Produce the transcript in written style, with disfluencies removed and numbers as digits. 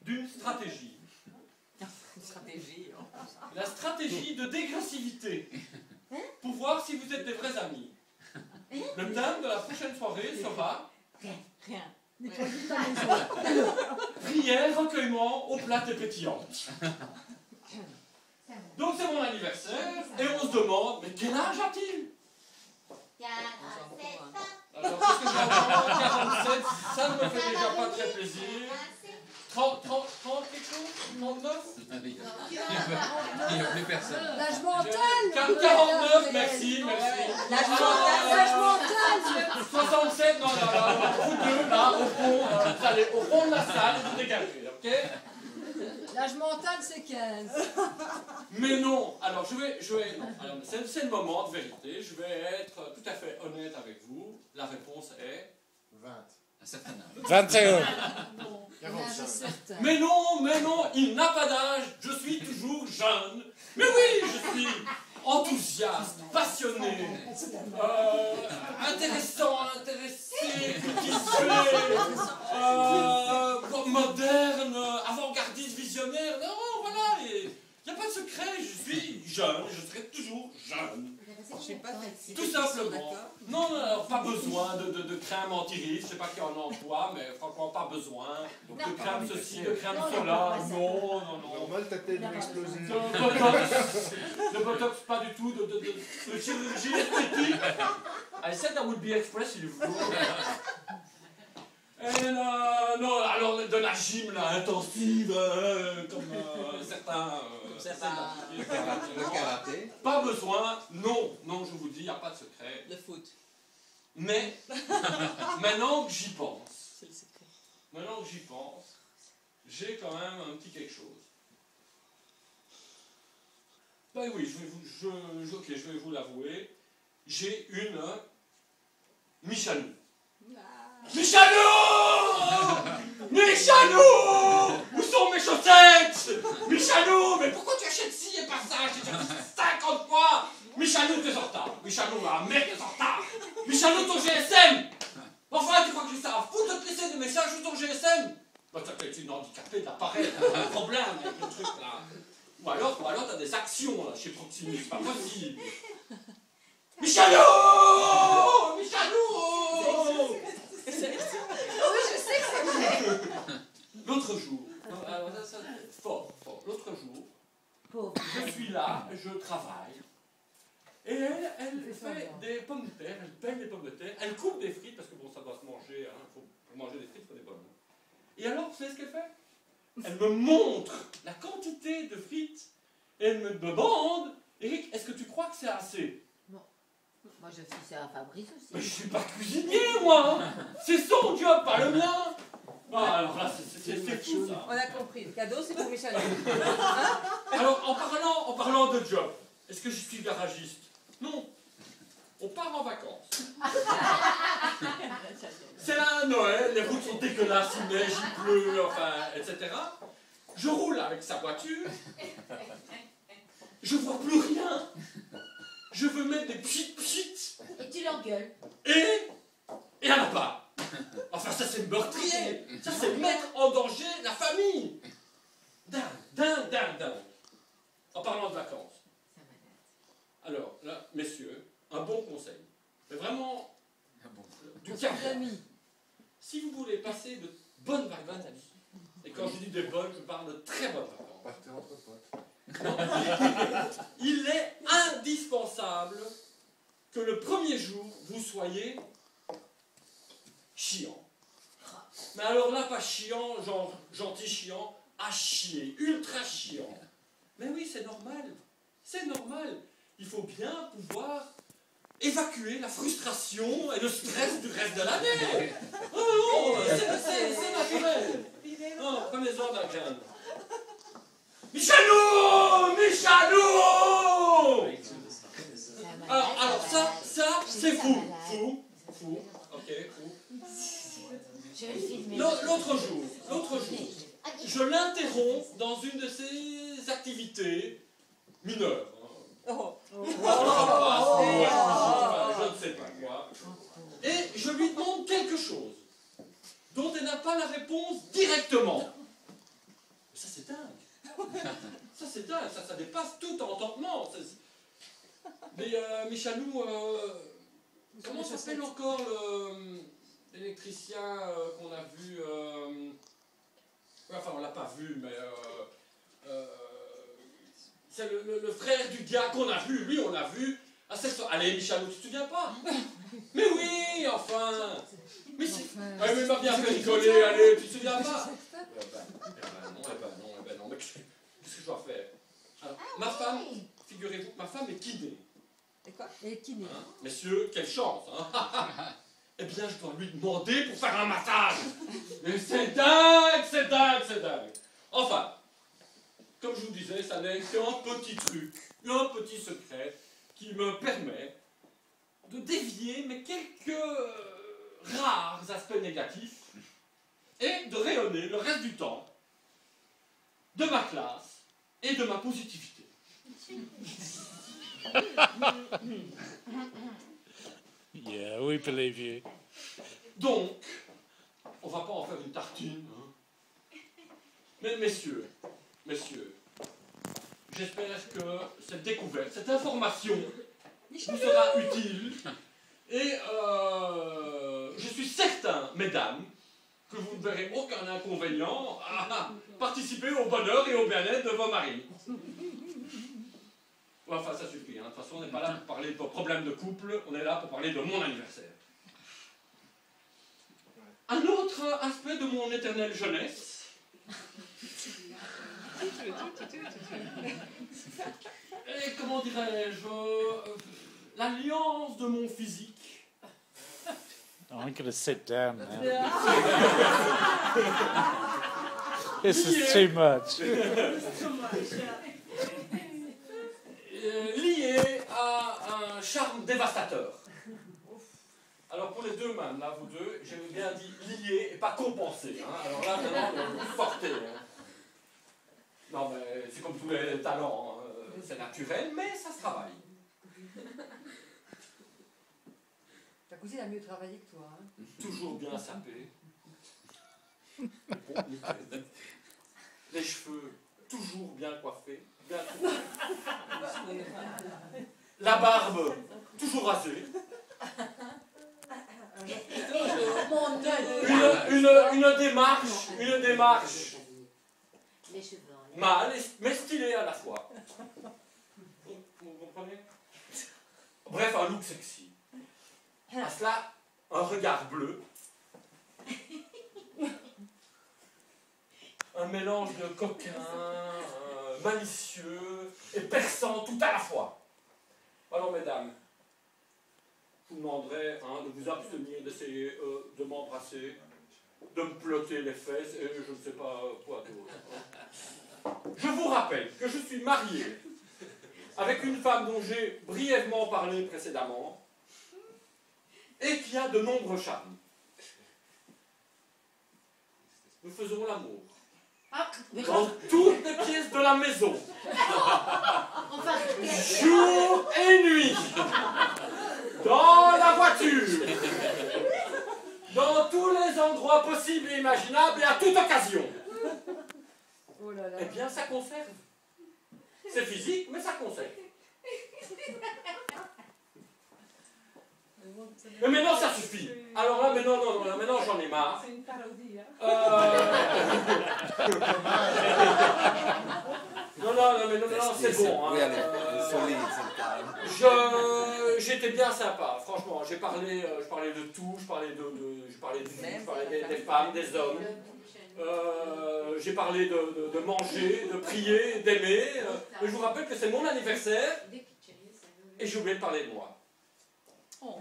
d'une stratégie. Une stratégie. La stratégie de dégressivité. Pour voir si vous êtes des vrais amis. Le thème de la prochaine soirée sera Rien. prière, recueillement, aux plates et pétillantes. Donc c'est mon anniversaire et on se demande, mais quel âge a-t-il? Alors qu'est-ce que j'entends? 47, ça ne me fait déjà pas très plaisir. 30 quelque chose? 39? Il n'y a plus personne. L'âge mental. 49, merci. L'âge mental. 67, non, vous deux, là, au fond, vous allez au fond de la salle, vous dégagez, ok? L'âge mental, c'est 15. Mais non, alors je vais non, alors, c'est le moment de vérité, je vais être tout à fait honnête avec vous. La réponse est 20. Un certain âge. 21. mais non, il n'a pas d'âge, je suis toujours jeune. Mais oui, je suis enthousiaste, passionné, intéressant, intéressé, cultivé, moderne, avant-gardiste, visionnaire. Non, voilà, il n'y a pas de secret, je suis jeune, je serai toujours jeune. Je sais pas sexy. Tout simplement. Non, alors pas besoin de crème anti-riche, je ne sais pas qui en emploie, mais franchement pas besoin. Donc de crème ceci, de crème cela, non. Normal, ta tête va exploser. De botox, pas du tout, de chirurgie esthétique. I said I would be expressive. Et non, alors de la gym là, intensive, comme certains. Le karaté. Pas besoin, non, je vous dis, il n'y a pas de secret. Le foot. Mais, maintenant que j'y pense, C'est le secret. j'ai quand même un petit quelque chose. Ben oui, ok, je vais vous l'avouer. J'ai une Michalou. Michalou! Où sont mes chaussettes? Michalou, mais pourquoi tu achètes ci et pas ça? J'ai déjà dit 50 fois! Michalou, t'es en retard. Michalou, un mec, t'es en retard. Michalou, ton GSM! Enfin, tu crois que ça va foutre de te laisser des messages sur ton GSM? Bah, t'as peut-être une handicapée d'appareil, t'as un problème avec le truc là. Ou alors t'as des actions là, chez Proximus, c'est pas possible. Michalou! Oui, je sais que c'est vrai. L'autre jour, fort, l'autre jour, Pauvre. je suis là, je travaille, et elle fait des pommes de terre, elle peigne des pommes de terre, elle coupe des frites, parce que bon, ça doit se manger, hein, pour manger des frites, il faut des pommes. Et alors, vous savez ce qu'elle fait? Elle me montre la quantité de frites, et elle me demande, Eric, est-ce que tu crois que c'est assez? Moi, je suis ça à Fabrice aussi. Mais je suis pas cuisinier, moi! C'est son job, pas le mien! Ah, alors là, c'est fou, ça. On a compris. Le cadeau, c'est pour Michel. Alors, en parlant de job, est-ce que je suis garagiste? Non. On part en vacances. C'est là Noël, les routes sont dégueulasses, il neige, il pleut, enfin, etc. Je roule avec sa voiture. Je vois plus rien. Je veux mettre des pchit. Et tu l'engueules. Et elle n'a pas. Enfin, ça c'est meurtrier. Ça c'est mettre en danger la famille. Dingue. En parlant de vacances. Alors, là, messieurs, un bon conseil. Mais vraiment, du caractère. Si vous voulez passer de bonnes vacances, et quand je dis des bonnes, je parle de très bonnes vacances. Partez entre potes. Il est indispensable que le premier jour, vous soyez chiant. Mais alors là, pas chiant, genre gentil chiant, à chier, ultra chiant. Mais oui, c'est normal. C'est normal. Il faut bien pouvoir évacuer la frustration et le stress du reste de l'année. Oh non, c'est naturel. Non, prenez-en de la canne. Michalou! Alors ça, c'est fou. Ok, fou. L'autre jour, je l'interromps dans une de ses activités mineures. Je ne sais pas quoi. Et je lui demande quelque chose dont elle n'a pas la réponse directement. Ça c'est dingue, ça dépasse tout entendement. Mais Michanou, comment s'appelle encore l'électricien qu'on a vu enfin, on l'a pas vu, mais c'est le frère du gars qu'on a vu. Lui, on l'a vu à cette soirée. Allez, Michanou, tu te souviens pas? Mais oui, enfin. Mais si. Ah, mais il m'a bien fait rigoler, allez, tu te souviens pas? Non, mais qu'est-ce que je dois faire? Alors, ma femme, figurez-vous, ma femme est kiné. Et quoi? Et kiné. Hein? Messieurs, quelle chance, hein? Eh bien, je dois lui demander pour faire un massage. Mais c'est dingue, c'est dingue, c'est dingue. Enfin, comme je vous disais, ça n'est qu'un petit truc, un petit secret qui me permet de dévier mes quelques rares aspects négatifs et de rayonner le reste du temps de ma classe et de ma positivité. Yeah, we believe you. Donc, on va pas en faire une tartine, hein. Mais messieurs, j'espère que cette découverte, cette information vous sera utile. Et je suis certain, mesdames, que vous ne verrez aucun inconvénient à participer au bonheur et au bien-être de vos maris. Enfin, ça suffit, hein. De toute façon, on n'est pas là pour parler de vos problèmes de couple, on est là pour parler de mon anniversaire. Un autre aspect de mon éternelle jeunesse, et comment dirais-je, l'alliance de mon physique. I'm going to sit down now. This is too much. Lié à un charme dévastateur. Alors pour les deux mêmes, là, vous deux, j'avais bien dit lié et pas compensé. Hein. Alors là, vraiment, vous portez. Hein. Non, mais c'est comme tous les talents, hein. C'est naturel, mais ça se travaille. Ta cousine a mieux travaillé que toi. Hein. Toujours bien sapé. Bon, nickel. Les cheveux toujours bien coiffés. Bien coiffés. La barbe toujours rasée. Une démarche Les cheveux en l'air. mâle, mais stylée à la fois. Vous comprenez? Bref, un look sexy. À cela, un regard bleu. Un mélange de coquin, malicieux et perçant tout à la fois. Alors, mesdames, je vous demanderai de vous abstenir d'essayer de m'embrasser, de me plotter les fesses et je ne sais pas quoi d'autre. Je vous rappelle que je suis marié avec une femme dont j'ai brièvement parlé précédemment et qui a de nombreux charmes. Nous faisons l'amour dans toutes les pièces de la maison, Enfin, jour et nuit, dans la voiture, dans tous les endroits possibles et imaginables et à toute occasion. Oh là là. Eh bien, ça conserve. C'est physique, mais ça conserve. Mais maintenant, ça suffit. Alors là, maintenant j'en ai marre. C'est une parodie, hein. Non, c'est bon. Oui, Hein. allez, solide, c'est le cas. J'étais bien sympa, franchement. Je parlais de tout, je parlais de vous, je parlais des femmes, des hommes. J'ai parlé de manger, de prier, d'aimer. Mais je vous rappelle que c'est mon anniversaire et j'ai oublié de parler de moi. Oh.